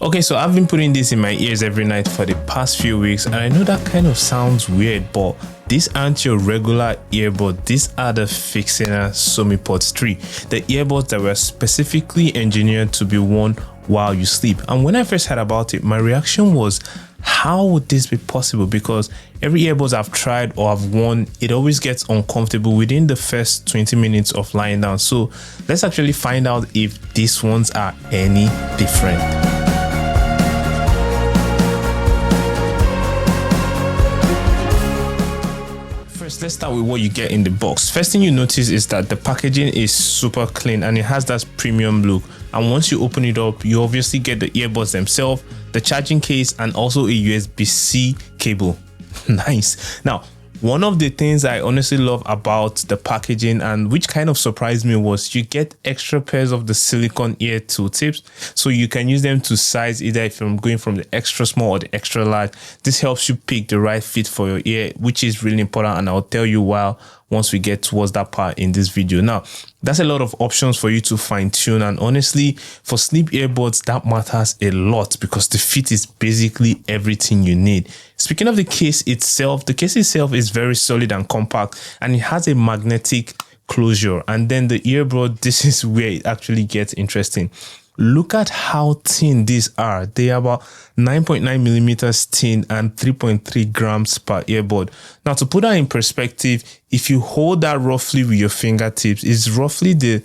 Okay, so I've been putting this in my ears every night for the past few weeks, and I know that kind of sounds weird, but these aren't your regular earbuds. These are the Fitnexa SomniPods 3, the earbuds that were specifically engineered to be worn while you sleep. And when I first heard about it, my reaction was, how would this be possible? Because every earbuds I've tried or I've worn, it always gets uncomfortable within the first 20 minutes of lying down. So let's actually find out if these ones are any different. First, let's start with what you get in the box. First thing you notice is that the packaging is super clean and it has that premium look. And once you open it up, you obviously get the earbuds themselves, the charging case, and also a USB-C cable. Nice. Now, one of the things I honestly love about the packaging, and which kind of surprised me, was you get extra pairs of the silicone ear tooltips, so you can use them to size either if you're going from the extra small or the extra large. This helps you pick the right fit for your ear, which is really important, and I'll tell you why once we get towards that part in this video. Now, that's a lot of options for you to fine tune, and honestly, for sleep earbuds, that matters a lot because the fit is basically everything you need. Speaking of the case itself, the case itself is very solid and compact, and it has a magnetic closure. And then the earbud, this is where it actually gets interesting. Look at how thin these are. They are about 9.9 millimeters thin and 3.3 grams per earbud. Now, to put that in perspective, if you hold that roughly with your fingertips, it's roughly the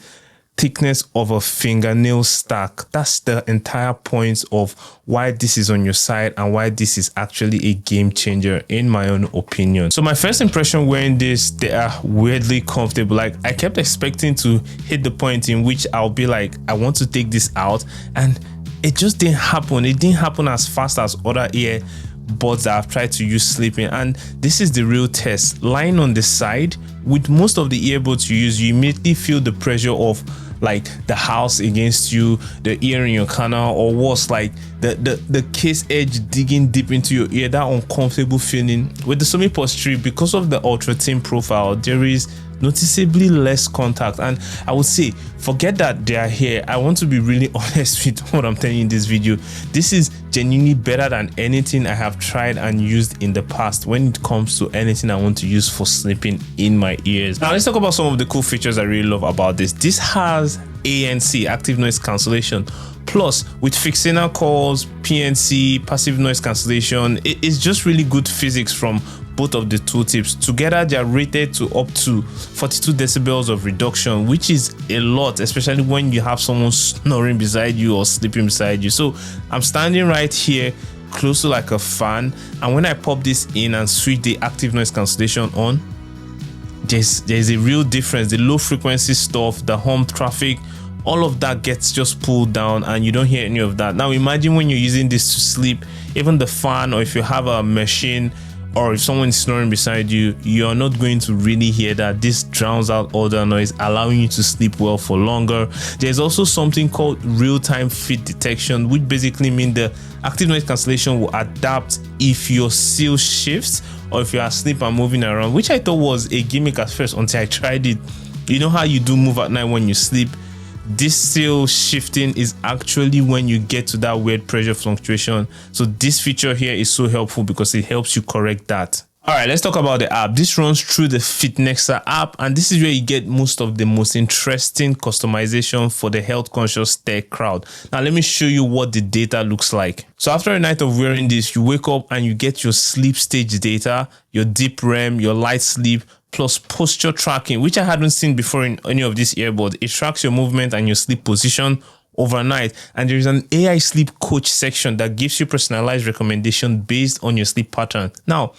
thickness of a fingernail stack. That's the entire point of why this is on your side and why this is actually a game changer in my own opinion. So my first impression wearing this, they are weirdly comfortable. Like, I kept expecting to hit the point in which I'll be like, I want to take this out, and it just didn't happen. It didn't happen as fast as other earbuds that I've tried to use sleeping. And this is the real test. Lying on the side, with most of the earbuds you use, you immediately feel the pressure of like the house against you, the ear in your canal, or worse, like the case edge digging deep into your ear, that uncomfortable feeling. With the SomniPods 3, because of the ultra thin profile, there is noticeably less contact. And I would say, forget that they are here. I want to be really honest with what I'm telling you in this video. This is genuinely better than anything I have tried and used in the past when it comes to anything I want to use for sleeping in my ears. Now let's talk about some of the cool features I really love about this. This has ANC, active noise cancellation. Plus, with Fitnexa calls, PNC, passive noise cancellation, it's just really good physics from both of the tooltips. Together, they are rated to up to 42 decibels of reduction, which is a lot, especially when you have someone snoring beside you or sleeping beside you. So I'm standing right here close to like a fan, and when I pop this in and switch the active noise cancellation on, there's a real difference. The low frequency stuff, the home traffic, all of that gets just pulled down and you don't hear any of that. Now imagine when you're using this to sleep, even the fan, or if you have a machine, or if someone is snoring beside you, you're not going to really hear that. This drowns out all the noise, allowing you to sleep well for longer. There's also something called real-time fit detection, which basically means the active noise cancellation will adapt if your seal shifts or if you're asleep and moving around, which I thought was a gimmick at first until I tried it. You know how you do move at night when you sleep? This seal shifting is actually when you get to that weird pressure fluctuation. So this feature here is so helpful because it helps you correct that. All right, let's talk about the app. This runs through the Fitnexa app, and this is where you get most of the most interesting customization for the health conscious tech crowd. Now, let me show you what the data looks like. So after a night of wearing this, you wake up and you get your sleep stage data, your deep REM, your light sleep, plus posture tracking, which I hadn't seen before in any of these earbuds. It tracks your movement and your sleep position overnight, and there is an AI sleep coach section that gives you personalized recommendation based on your sleep pattern. Now,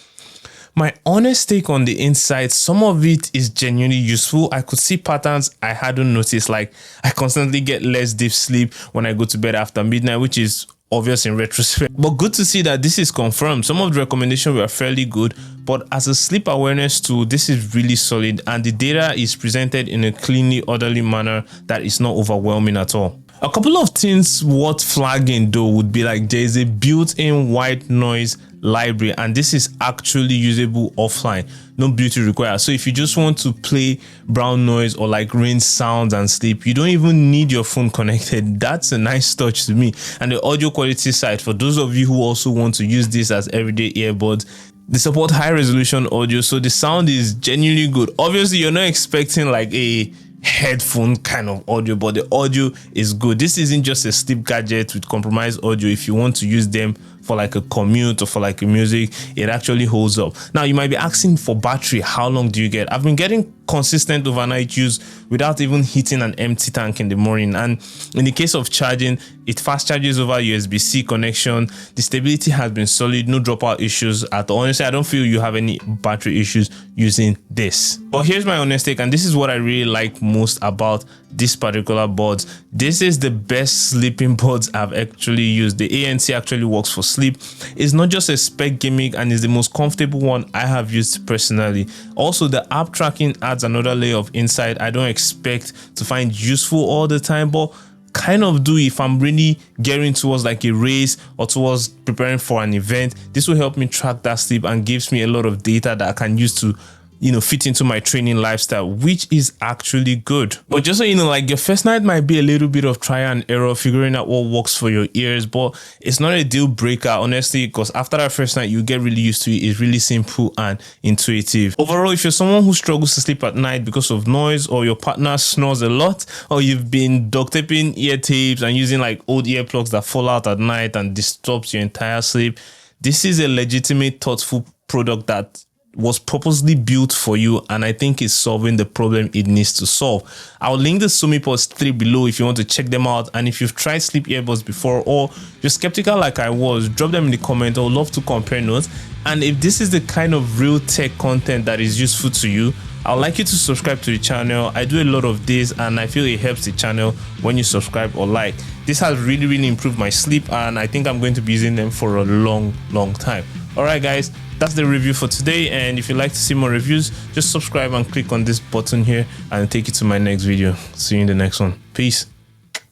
my honest take on the insights, some of it is genuinely useful. I could see patterns I hadn't noticed, like I constantly get less deep sleep when I go to bed after midnight, which is obvious in retrospect, but good to see that this is confirmed. Some of the recommendations were fairly good, but as a sleep awareness tool, this is really solid, and the data is presented in a cleanly, orderly manner that is not overwhelming at all. A couple of things worth flagging though would be like there is a built-in white noise library, and this is actually usable offline, no Bluetooth required. So if you just want to play brown noise or like rain sounds and sleep, you don't even need your phone connected. That's a nice touch to me. And the audio quality side, for those of you who also want to use this as everyday earbuds, they support high resolution audio, so the sound is genuinely good. Obviously you're not expecting like a headphone kind of audio, but the audio is good. This isn't just a sleep gadget with compromised audio. If you want to use them for like a commute or for like a music, it actually holds up. Now you might be asking, for battery, how long do you get? I've been getting consistent overnight use without even hitting an empty tank in the morning. And in the case of charging, it fast charges over USB-C connection. The stability has been solid, no dropout issues at all. Honestly, I don't feel you have any battery issues using this. But here's my honest take, and this is what I really like most about this particular buds. This is the best sleeping buds I've actually used. The ANC actually works for sleep. It's not just a spec gimmick, and it's the most comfortable one I have used personally. Also, the app tracking adds another layer of insight I don't expect to find useful all the time, but kind of do if I'm really gearing towards like a race or towards preparing for an event. This will help me track that sleep and gives me a lot of data that I can use to, you know, fit into my training lifestyle, which is actually good. But just so you know, like, your first night might be a little bit of trial and error figuring out what works for your ears, but it's not a deal breaker, honestly, because after that first night you get really used to it. It's really simple and intuitive. Overall, if you're someone who struggles to sleep at night because of noise, or your partner snores a lot, or you've been duct taping ear tapes and using like old earplugs that fall out at night and disturbs your entire sleep, this is a legitimate, thoughtful product that was purposely built for you, and I think is solving the problem it needs to solve. I'll link the SomniPods 3 below if you want to check them out. And if you've tried sleep earbuds before, or you're skeptical like I was, drop them in the comment. I would love to compare notes. And if this is the kind of real tech content that is useful to you, I'd like you to subscribe to the channel. I do a lot of this, and I feel it helps the channel when you subscribe or like. This has really improved my sleep, and I think I'm going to be using them for a long time. All right, guys, that's the review for today. And if you'd like to see more reviews, just subscribe and click on this button here, and it'll take you to my next video. See you in the next one. Peace.